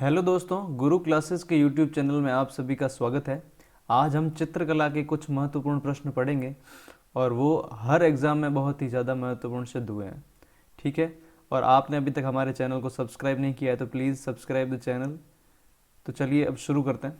Hello दोस्तों, गुरु classes के YouTube channel में आप सभी का स्वागत है। आज हम चित्रकला के कुछ महत्वपूर्ण प्रश्न पढ़ेंगे और वो हर एग्ज़ाम में बहुत ही ज़्यादा महत्वपूर्ण सिद्ध हुए हैं। ठीक है, और आपने अभी तक हमारे चैनल को सब्सक्राइब नहीं किया है तो प्लीज़ सब्सक्राइब द चैनल। तो चलिए अब शुरू करते हैं।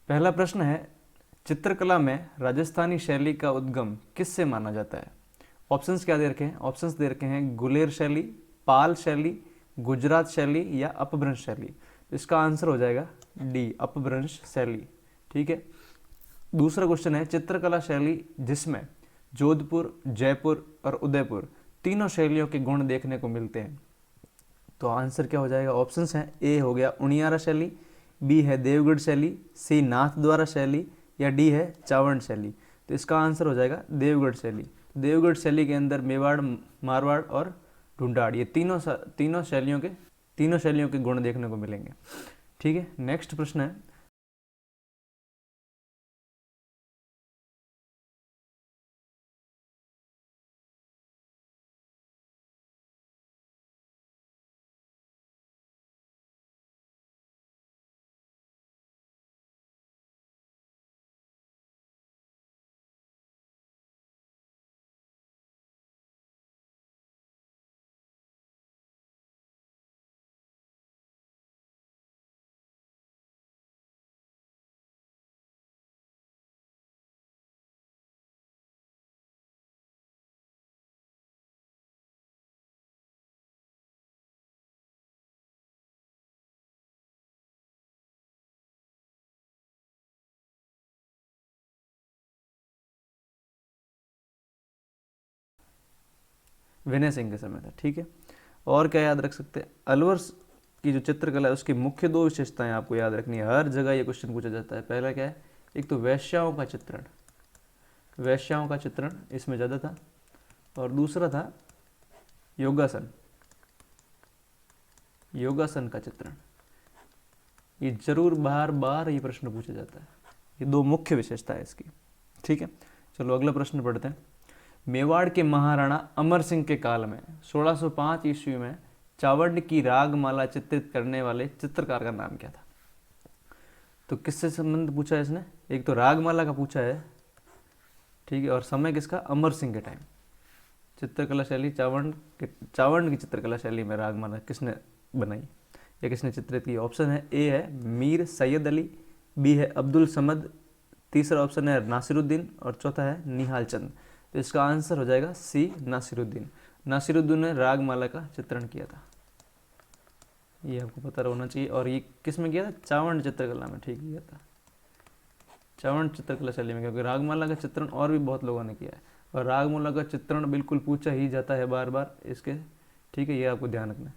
पहला प्रश्न है, चित्रकला में राजस्थानी शैली का उद्गम किससे माना जाता है? ऑप्शंस क्या दे रखे हैं? ऑप्शंस दे रखे हैं गुलेर शैली, पाल शैली, गुजरात शैली या अपभ्रंश शैली। तो इसका आंसर हो जाएगा डी, अपभ्रंश शैली। ठीक है। दूसरा क्वेश्चन है, चित्रकला शैली जिसमें जोधपुर, जयपुर और उदयपुर तीनों शैलियों के गुण देखने को मिलते हैं। तो आंसर क्या हो जाएगा? ऑप्शंस हैं, ए हो गया उनियारा शैली, बी है देवगढ़ शैली, सी नाथद्वारा शैली या डी है चावंड शैली। तो इसका आंसर हो जाएगा देवगढ़ शैली। देवगढ़ शैली के अंदर मेवाड़, मारवाड़ और ढूंढाड़ ये तीनों शैलियों के गुण देखने को मिलेंगे। ठीक है। नेक्स्ट प्रश्न है, विनय सिंह के समय था। ठीक है। और क्या याद रख सकते हैं? अलवर की जो चित्रकला है उसकी मुख्य दो विशेषताएं आपको याद रखनी है, हर जगह ये क्वेश्चन पूछा जाता है। पहला क्या है? एक तो वैश्याओं का चित्रण, वैश्याओं का चित्रण इसमें ज़्यादा था, और दूसरा था योगासन, योगासन का चित्रण। ये जरूर बार बार ये प्रश्न पूछा जाता है, ये दो मुख्य विशेषता है इसकी। ठीक है। चलो अगला प्रश्न पढ़ते हैं। मेवाड़ के महाराणा अमर सिंह के काल में 1605 ईस्वी में चावंड की रागमाला चित्रित करने वाले चित्रकार का नाम क्या था? तो किससे संबंध पूछा है इसने? एक तो रागमाला का पूछा है, ठीक है, और समय किसका? अमर सिंह के टाइम। चित्रकला शैली चावंड की चित्रकला शैली में रागमाला किसने बनाई या किसने चित्रित की? ऑप्शन है, ए है मीर सैयद अली, बी है अब्दुल समद, तीसरा ऑप्शन है नासिरुद्दीन और चौथा है निहाल चंद। तो इसका आंसर हो जाएगा सी, नासिरुद्दीन। नासिरुद्दीन ने रागमाला का चित्रण किया था, ये आपको पता होना चाहिए। और ये किस में किया था? चावंड चित्रकला में। ठीक किया था, चावंड चित्रकला शैली में, क्योंकि रागमाला का चित्रण और भी बहुत लोगों ने किया है और रागमाला का चित्रण बिल्कुल पूछा ही जाता है बार बार इसके। ठीक है, ये आपको ध्यान रखना है।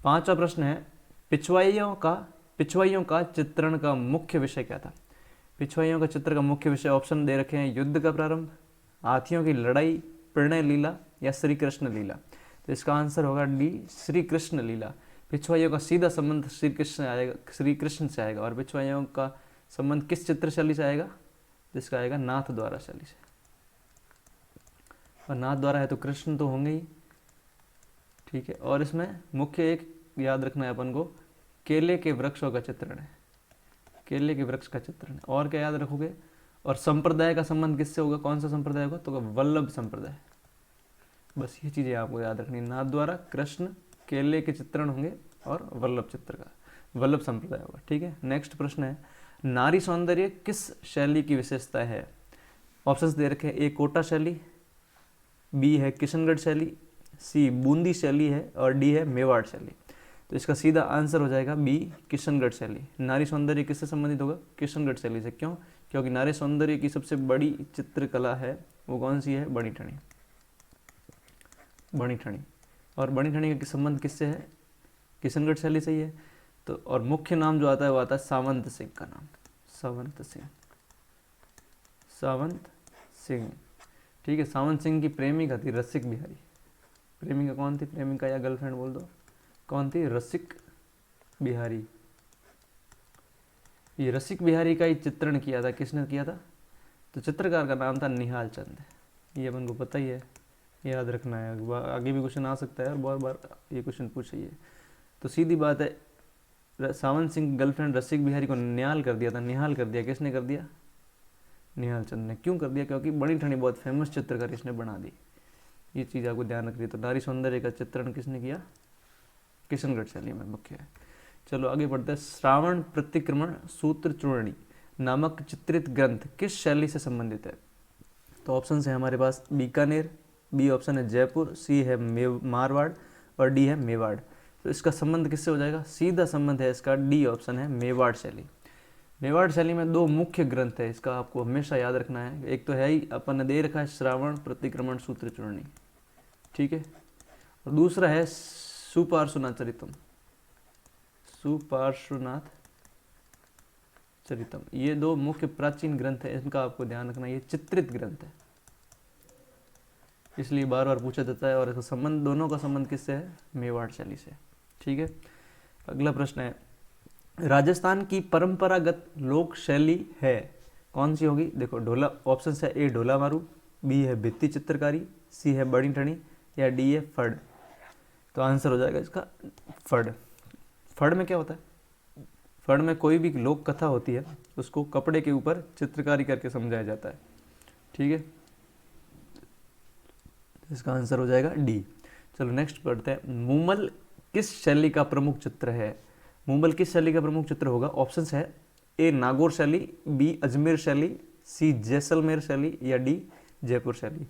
पांचवा प्रश्न है, पिछवाइयों का चित्रण का मुख्य विषय क्या था? पिछवाइयों का चित्र का मुख्य विषय ऑप्शन दे रखे हैं, युद्ध का प्रारंभ, हाथियों की लड़ाई, प्रणय लीला या श्री कृष्ण लीला। तो इसका आंसर होगा डी, श्री कृष्ण लीला। पिछवाइयों का सीधा संबंध श्री कृष्ण से आएगा। और पिछवाइयों का संबंध किस चित्र शैली से आएगा? जिसका आएगा नाथ द्वारा शैली से। और नाथ द्वारा है तो कृष्ण तो होंगे ही। ठीक है। और इसमें मुख्य एक याद रखना है अपन को, केले के वृक्षों का चित्रण है, केले के वृक्ष का चित्रण है। और क्या याद रखोगे? और संप्रदाय का संबंध किससे होगा? कौन सा संप्रदाय होगा? तो वल्लभ संप्रदाय। बस ये चीजें आपको याद रखनी, नाथ द्वारा, कृष्ण, केले के चित्रण होंगे और वल्लभ चित्र का वल्लभ संप्रदाय होगा। ठीक है। नेक्स्ट प्रश्न है, नारी सौंदर्य किस शैली की विशेषता है? ऑप्शंस दे रखे हैं, ए कोटा शैली, बी है किशनगढ़ शैली, सी बूंदी शैली है और डी है मेवाड़ शैली। तो इसका सीधा आंसर हो जाएगा बी, किशनगढ़ शैली। नारी सौंदर्य किससे संबंधित होगा? किशनगढ़ शैली से। क्यों? क्योंकि नारी सौंदर्य की सबसे बड़ी चित्रकला है वो कौन सी है? बनी ठनी, बनी ठनी। और बनी ठनी का संबंध किससे है? किशनगढ़ शैली से ही है। तो और मुख्य नाम जो आता है वो आता है सावंत सिंह का नाम, सावंत सिंह, सावंत सिंह। ठीक है। सावंत सिंह की प्रेमिका थी रसिक बिहारी। प्रेमिका कौन थी? प्रेमिका या गर्लफ्रेंड बोल दो, कौन थी? रसिक बिहारी। ये रसिक बिहारी का ही चित्रण किया था। किसने किया था? तो चित्रकार का नाम था निहाल चंद। ये अपन को पता ही है, याद रखना है, आगे भी क्वेश्चन आ सकता है और बहुत बार ये क्वेश्चन पूछा ही है। तो सीधी बात है, सावंत सिंह गर्लफ्रेंड रसिक बिहारी को निहाल कर दिया था। निहाल कर दिया, किसने कर दिया? निहाल चंद ने। क्यों कर दिया? क्योंकि बड़ी ठंडी बहुत फेमस चित्रकारी इसने बना दी। ये चीज़ आपको ध्यान रखनी है। तो नारी सौंदर्य का चित्रण किसने किया? किशनगढ़ शैली में मुख्य है। चलो आगे बढ़ते हैं। श्रावण प्रतिक्रमण सूत्र चूर्णी नामक चित्रित ग्रंथ किस शैली से संबंधित है? तो ऑप्शन है हमारे पास बीकानेर, बी ऑप्शन है जयपुर, सी है मारवाड़ और डी है मेवाड़। तो इसका संबंध किससे हो जाएगा? सीधा संबंध है इसका, डी ऑप्शन है मेवाड़ शैली। मेवाड़ शैली में दो मुख्य ग्रंथ है, इसका आपको हमेशा याद रखना है। एक तो है ही अपन ने दे रखा है श्रावण प्रतिक्रमण सूत्र चूर्णी, ठीक है, और दूसरा है सुपार्श्वनाथ चरितम। सुपार्श्वनाथ चरितम, ये दो मुख्य प्राचीन ग्रंथ है, इनका आपको ध्यान रखना। ये चित्रित ग्रंथ है, इसलिए बार बार पूछा जाता है। और इसका संबंध, दोनों का संबंध किससे है? मेवाड़ शैली से, ठीक है। अगला प्रश्न है, राजस्थान की परंपरागत लोक शैली है कौन सी होगी? देखो ढोला, ऑप्शन है ए ढोला मारू, बी है भित्ति चित्रकारी, सी है बड़ी ठणी या डी है फड़। तो आंसर हो जाएगा इसका फड़। फड़ में क्या होता है? फड़ में कोई भी लोक कथा होती है उसको कपड़े के ऊपर चित्रकारी करके समझाया जाता है, ठीक है। इसका आंसर हो जाएगा डी। चलो नेक्स्ट पढ़ते हैं। मूमल किस शैली का प्रमुख चित्र है? मूमल किस शैली का प्रमुख चित्र होगा? ऑप्शन है ए नागौर शैली, बी अजमेर शैली, सी जैसलमेर शैली या डी जयपुर शैली।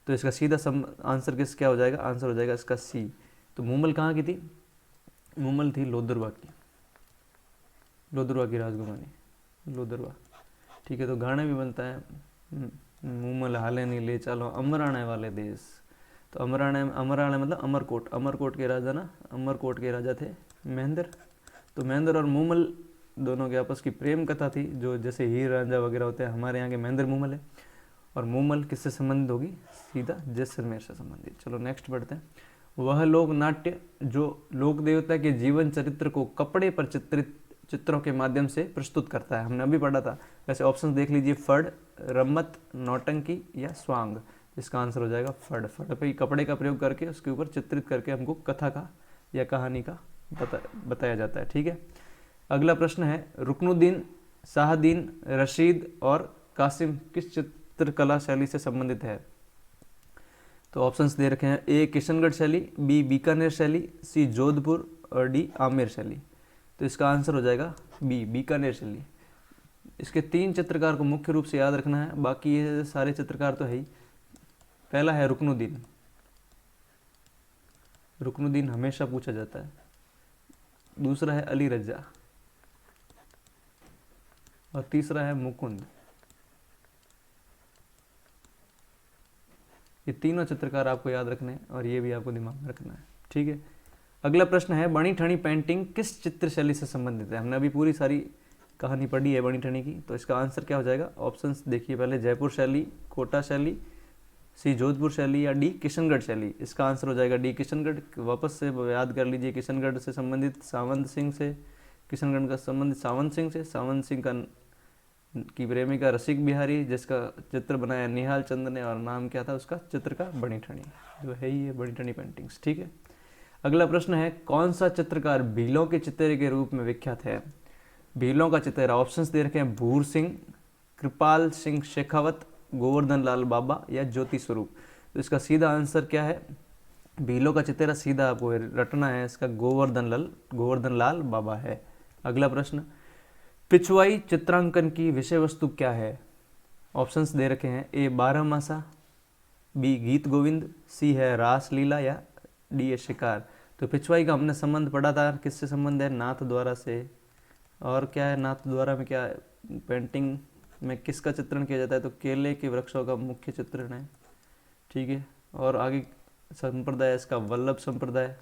तो इसका सीधा आंसर क्या हो जाएगा? आंसर हो जाएगा इसका सी। तो मूमल कहाँ की थी? मूमल थी लोदरवा की, लोदरवा की राजकुमारी, लोदरवा, ठीक है। तो गाना भी बनता है, मूमल हाले नहीं ले चलो अमराणे वाले देश। तो अमराणे मतलब अमरकोट, अमरकोट के राजा ना, अमरकोट के राजा थे महेंद्र। तो महेंद्र और मूमल दोनों के आपस की प्रेम कथा थी, जो जैसे हीर रांझा वगैरह होते हैं, हमारे यहाँ के महेंद्र मूमल है। और मूमल किससे संबंधित होगी? सीधा जैसलमेर से संबंधित। चलो नेक्स्ट बढ़ते हैं। वह लोक नाट्य जो लोक देवता के जीवन चरित्र को कपड़े पर चित्रित चित्रों के माध्यम से प्रस्तुत करता है, हमने अभी पढ़ा था। वैसे ऑप्शन देख लीजिए, फड़, रम्मत, नौटंकी या स्वांग। इसका आंसर हो जाएगा फड़। फड़ पे कपड़े का प्रयोग करके उसके ऊपर चित्रित करके हमको कथा का या कहानी का बताया जाता है, ठीक है। अगला प्रश्न है, रुकनुद्दीन, शाहदीन, रशीद और कासिम किस चित्रकला शैली से संबंधित है? तो ऑप्शंस दे रखे हैं, ए किशनगढ़ शैली, बी बीकानेर शैली, सी जोधपुर और डी आमेर शैली। तो इसका आंसर हो जाएगा बी बीकानेर शैली। इसके 3 चित्रकार को मुख्य रूप से याद रखना है, बाकी ये सारे चित्रकार तो है ही। पहला है रुकनुद्दीन, रुकनुद्दीन हमेशा पूछा जाता है। दूसरा है अली रजा और तीसरा है मुकुंद। ये तीनों चित्रकार आपको याद रखने हैं और ये भी आपको दिमाग में रखना है, ठीक है। अगला प्रश्न है, बणी ठणी पेंटिंग किस चित्र शैली से संबंधित है? हमने अभी पूरी सारी कहानी पढ़ी है बणी ठणी की। तो इसका आंसर क्या हो जाएगा? ऑप्शंस देखिए पहले, जयपुर शैली, कोटा शैली, सी जोधपुर शैली या डी किशनगढ़ शैली। इसका आंसर हो जाएगा डी किशनगढ़। वापस से याद कर लीजिए, किशनगढ़ से संबंधित सावंत सिंह से, किशनगढ़ का संबंधित सावंत सिंह से, सावंत सिंह का की प्रेमिका रसिक बिहारी, जिसका चित्र बनाया निहाल चंद ने, और नाम क्या था उसका चित्र का? बणी ठणी, जो है ही है बणी ठणी पेंटिंग्स, ठीक है। अगला प्रश्न है, कौन सा चित्रकार भीलों के चित्रे के रूप में विख्यात है? भीलों का चित्रा ऑप्शंस दे रखे हैं, भूर सिंह, कृपाल सिंह शेखावत, गोवर्धन लाल बाबा या ज्योति स्वरूप। तो इसका सीधा आंसर क्या है? भीलों का चित्रा सीधा आपको रटना है, इसका गोवर्धन लाल बाबा है। अगला प्रश्न, पिछवाई चित्रांकन की विषय वस्तु क्या है? ऑप्शंस दे रखे हैं, ए बारहमासा, बी गीत गोविंद, सी है रास लीला या डी है शिकार। तो पिछवाई का हमने संबंध पढ़ा था, किससे संबंध है? नाथ द्वारा से। और क्या है नाथ द्वारा में? क्या पेंटिंग में किसका चित्रण किया जाता है? तो केले के वृक्षों का मुख्य चित्रण है, ठीक है। और आगे संप्रदाय इसका वल्लभ संप्रदाय,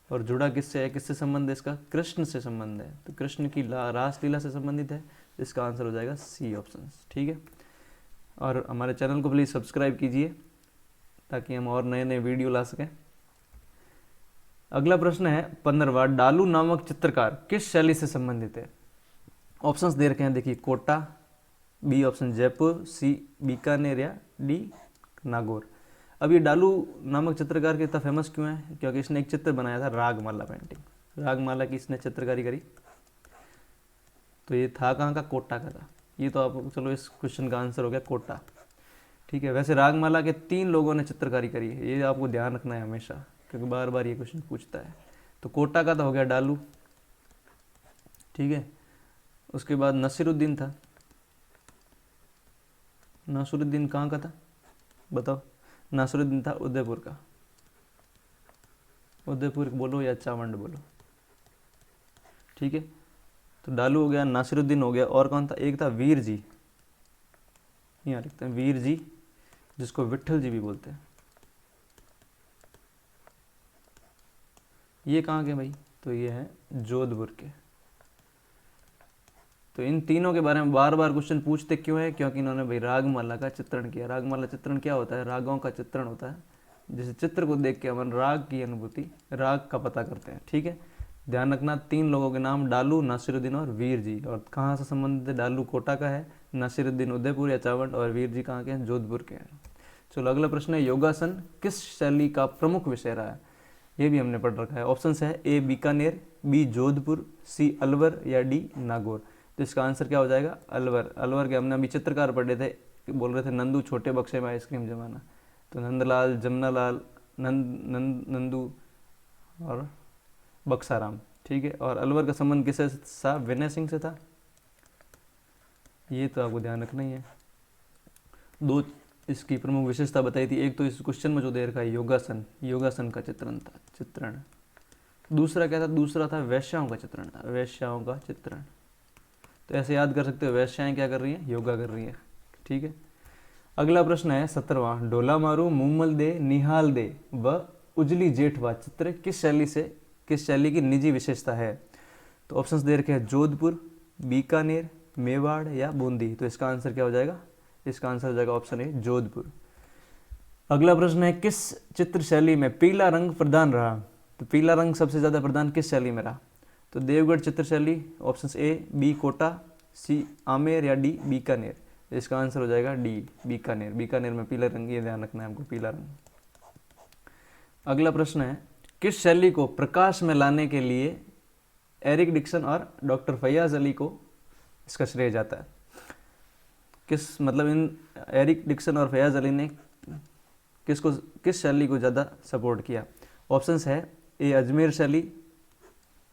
और जुड़ा किससे है? किससे संबंध है इसका? कृष्ण से संबंध है। तो कृष्ण की रासलीला से संबंधित है। इसका आंसर हो जाएगा सी ऑप्शन, ठीक है। और हमारे चैनल को प्लीज़ सब्सक्राइब कीजिए ताकि हम और नए नए वीडियो ला सकें। अगला प्रश्न है 15वां, डालू नामक चित्रकार किस शैली से संबंधित है? ऑप्शंस दे रखे हैं, देखिए, कोटा, बी ऑप्शन जयपुर, सी बीकानेर या डी नागौर। अब ये डालू नामक चित्रकार के इतना फेमस क्यों है? क्योंकि इसने एक चित्र बनाया था रागमाला पेंटिंग। रागमाला की इसने चित्रकारी करी, तो ये था कहाँ का, कोटा का था। ये तो आप चलो इस क्वेश्चन का आंसर हो गया कोटा। ठीक है, वैसे रागमाला के 3 लोगों ने चित्रकारी करी है, ये आपको ध्यान रखना है हमेशा, क्योंकि बार बार ये क्वेश्चन पूछता है। तो कोटा का तो हो गया डालू। ठीक है, उसके बाद नसीरुद्दीन था। नासरुद्दीन कहाँ का था बताओ? नासरुद्दीन था उदयपुर का। उदयपुर बोलो या चावंड बोलो। ठीक है, तो डालू हो गया, नासिरुद्दीन हो गया, और कौन था? एक था वीर जी, यहाँ लिखते हैं वीर जी, जिसको विट्ठल जी भी बोलते हैं। ये कहाँ के भाई? तो ये है जोधपुर के। तो इन तीनों के बारे में बार बार क्वेश्चन पूछते क्यों है? क्योंकि इन्होंने भाई रागमाला का चित्रण किया। रागमाला चित्रण क्या होता है? रागों का चित्रण होता है। जैसे चित्र को देख के अपन राग की अनुभूति, राग का पता करते हैं। ठीक है, ध्यान रखना 3 लोगों के नाम डालू, नासिरुद्दीन और वीर जी। और कहाँ से संबंधित है? डालू कोटा का है, नासिरुद्दीन उदयपुर या चावंड, और वीर जी कहाँ के हैं? जोधपुर के हैं। चलो अगला प्रश्न है, योगासन किस शैली का प्रमुख विषय रहा है? ये भी हमने पढ़ रखा है। ऑप्शन है ए बीकानेर, बी जोधपुर, सी अलवर या डी नागौर। तो इसका आंसर क्या हो जाएगा? अलवर। अलवर के हमने अभी चित्रकार पढ़े थे, बोल रहे थे नंदू छोटे बक्से में आइसक्रीम जमाना। तो नंदलाल, जमनालाल, नंदू और बक्साराम। ठीक है, और अलवर का संबंध किससे था? विनय सिंह से था। ये तो आपको ध्यान रखना ही है। 2 इसकी प्रमुख विशेषता बताई थी। एक तो इस क्वेश्चन में जो दे रखा है योगासन, योगासन का चित्रण। दूसरा क्या था? दूसरा था वैश्याओं का चित्रण था, वैश्याओं का चित्रण। तो ऐसे याद कर सकते हो, वैश्याएं क्या कर रही हैं? योगा कर रही हैं। ठीक है, अगला प्रश्न है 17वां, ढोला मारू, मूमल दे, निहाल दे व उजली जेठवा चित्र किस शैली की निजी विशेषता है? तो ऑप्शंस दे रखे हैं जोधपुर, बीकानेर, मेवाड़ या बूंदी। तो इसका आंसर क्या हो जाएगा? इसका आंसर हो जाएगा ऑप्शन ए जोधपुर। अगला प्रश्न है, किस चित्र शैली में पीला रंग प्रधान रहा? तो पीला रंग सबसे ज्यादा प्रधान किस शैली में रहा? तो देवगढ़ चित्र शैली, ऑप्शन ए, बी कोटा, सी आमेर या डी बीकानेर। इसका आंसर हो जाएगा डी बीकानेर। बीकानेर में पीला रंग, ये ध्यान रखना है हमको, पीला रंग। अगला प्रश्न है, किस शैली को प्रकाश में लाने के लिए एरिक डिक्सन और डॉक्टर फैयाज अली को इसका श्रेय जाता है? इन एरिक डिक्सन और फैयाज अली ने किस शैली को ज़्यादा सपोर्ट किया? ऑप्शंस है ए अजमेर शैली,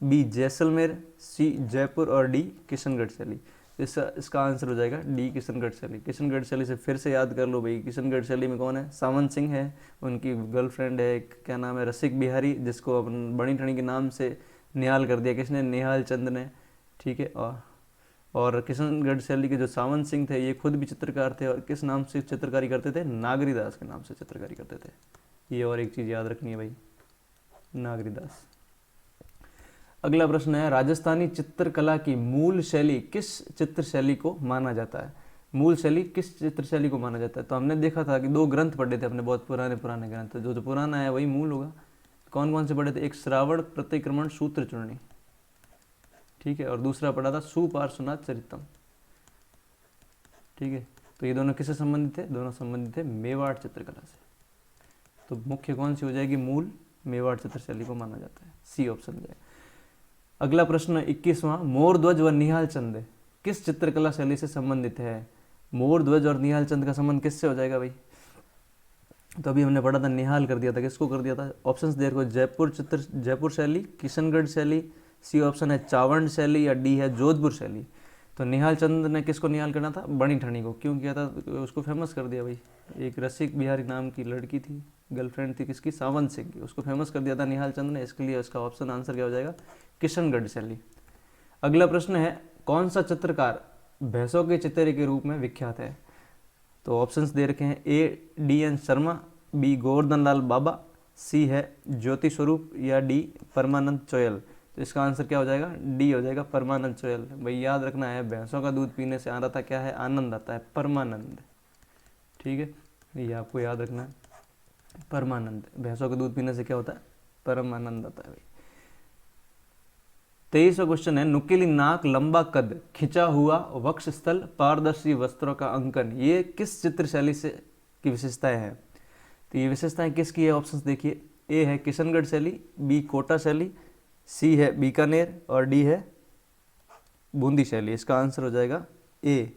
बी जैसलमेर, सी जयपुर और डी किशनगढ़ शैली। इसका आंसर हो जाएगा डी किशनगढ़ शैली। किशनगढ़ शैली से फिर से याद कर लो भाई, किशनगढ़ शैली में कौन है? सावंत सिंह है, उनकी गर्लफ्रेंड है, क्या नाम है, रसिक बिहारी, जिसको अपन बड़ी ठणी के नाम से निहाल कर दिया किसने? निहाल चंद ने। ठीक है, और किशनगढ़ शैली के जो सावंत सिंह थे ये खुद भी चित्रकार थे, और किस नाम से चित्रकारी करते थे? नागरीदास के नाम से चित्रकारी करते थे। ये और एक चीज़ याद रखनी है भाई, नागरीदास। अगला प्रश्न है, राजस्थानी चित्रकला की मूल शैली किस चित्र शैली को माना जाता है? मूल शैली किस चित्र शैली को माना जाता है? तो हमने देखा था कि 2 ग्रंथ पढ़े थे अपने, बहुत पुराने ग्रंथ। जो पुराना है वही मूल होगा। कौन कौन से पढ़े थे? एक श्रावण प्रतिक्रमण सूत्र चूर्णी, ठीक है, और दूसरा पढ़ा था सुपार्श्वनाथ चरितम। ठीक है, तो ये दोनों किससे संबंधित थे? दोनों संबंधित थे मेवाड़ चित्रकला से। तो मुख्य कौन सी हो जाएगी? मूल मेवाड़ चित्र शैली को माना जाता है, सी ऑप्शन जाए। अगला प्रश्न 21वां, मोर ध्वज व निहाल चंद किस चित्रकला शैली से संबंधित है? मोर ध्वज और निहाल चंद का संबंध किससे हो जाएगा भाई? तो अभी हमने पढ़ा था, निहाल कर दिया था, किसको कर दिया था? ऑप्शंस देर को जयपुर शैली, किशनगढ़ शैली, सी ऑप्शन है चावंड शैली या डी है जोधपुर शैली। तो निहाल चंद ने किसको निहाल करना था? बणी ठणी को। क्यों किया था? उसको फेमस कर दिया भाई। एक रसिक बिहारी नाम की लड़की थी, गर्लफ्रेंड थी किसकी? सावंत सिंह की, उसको फेमस कर दिया था निहाल चंद ने। इसके लिए इसका ऑप्शन आंसर क्या हो जाएगा? किशनगढ़ शैली। अगला प्रश्न है, कौन सा चित्रकार भैंसों के चित्रे के रूप में विख्यात है? तो ऑप्शंस दे रखे हैं A D N Sharma, B Govardhan Lal Baba, C है ज्योति स्वरूप या डी परमानंद चोयल। तो इसका आंसर क्या हो जाएगा? डी हो जाएगा परमानंद चोयल। भाई याद रखना है, भैंसों का दूध पीने से आ रहा था क्या है? आनंद आता है, परमानंद। ठीक है, ये आपको याद रखना है, परमानंद। भैंसों का दूध पीने से क्या होता है? परम आनंद आता है भाई। 23वां क्वेश्चन है, नुकीली नाक, लंबा कद, खिंचा हुआ वक्ष स्थल, पारदर्शी वस्त्रों का अंकन, ये किस चित्र शैली से की विशेषताएं हैं? तो ये विशेषताएं किसकी है? ऑप्शंस देखिए, ए है किशनगढ़ शैली, बी कोटा शैली, सी है बीकानेर और डी है बूंदी शैली। इसका आंसर हो जाएगा ए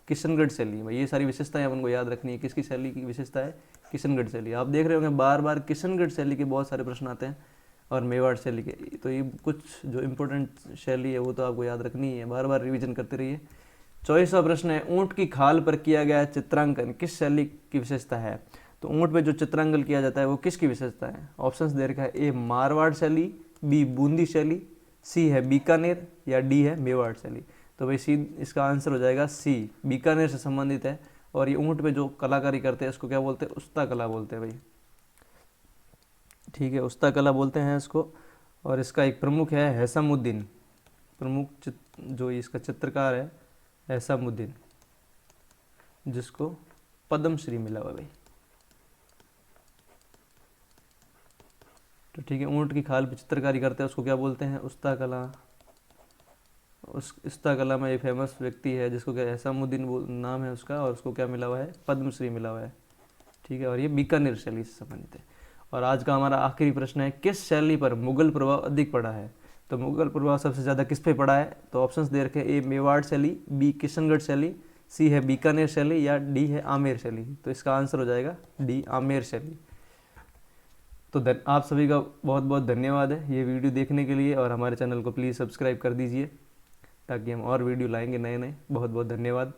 किशनगढ़ शैली। भाई ये सारी विशेषताएं अपन को याद रखनी है। किसकी शैली की विशेषता है? किशनगढ़ शैली। आप देख रहे होंगे बार बार किशनगढ़ शैली के बहुत सारे प्रश्न आते हैं और मेवाड़ शैली के। तो ये कुछ जो इम्पोर्टेंट शैली है वो तो आपको याद रखनी ही है, बार बार रिवीजन करते रहिए। 24वां प्रश्न है, ऊँट की खाल पर किया गया चित्रांकन किस शैली की विशेषता है? तो ऊँट पे जो चित्रांकन किया जाता है वो किसकी विशेषता है? ऑप्शंस दे रखा है, ए मारवाड़ शैली, बी बूंदी शैली, सी है बीकानेर या डी है मेवाड़ शैली। तो भाई सी इसका आंसर हो जाएगा सी, बीकानेर से संबंधित है। और ये ऊँट पे जो कलाकारी करते हैं इसको क्या बोलते हैं? उस्ता कला बोलते हैं भाई। ठीक है, उस्ता कला बोलते हैं इसको। और इसका एक प्रमुख है हैसमुद्दीन, प्रमुख जो इसका चित्रकार है हैसमुद्दीन, जिसको पद्मश्री मिला हुआ भाई। तो ठीक है, ऊँट की खाल पे चित्रकारी करते हैं उसको क्या बोलते हैं? उस्ता कला। उस उस्ता कला में एक फेमस व्यक्ति है जिसको क्या हैसमुद्दीन नाम है उसका, और उसको क्या मिला हुआ है? पद्मश्री मिला हुआ है। ठीक है, और ये बीकानेर शैली से संबंधित है। और आज का हमारा आखिरी प्रश्न है, किस शैली पर मुगल प्रभाव अधिक पड़ा है? तो मुगल प्रभाव सबसे ज़्यादा किस पे पड़ा है? तो ऑप्शंस दे रखे, ए मेवाड़ शैली, बी किशनगढ़ शैली, सी है बीकानेर शैली या डी है आमेर शैली। तो इसका आंसर हो जाएगा डी आमेर शैली। तो आप सभी का बहुत बहुत धन्यवाद है ये वीडियो देखने के लिए, और हमारे चैनल को प्लीज़ सब्सक्राइब कर दीजिए ताकि हम और वीडियो लाएंगे नए नए। बहुत बहुत धन्यवाद।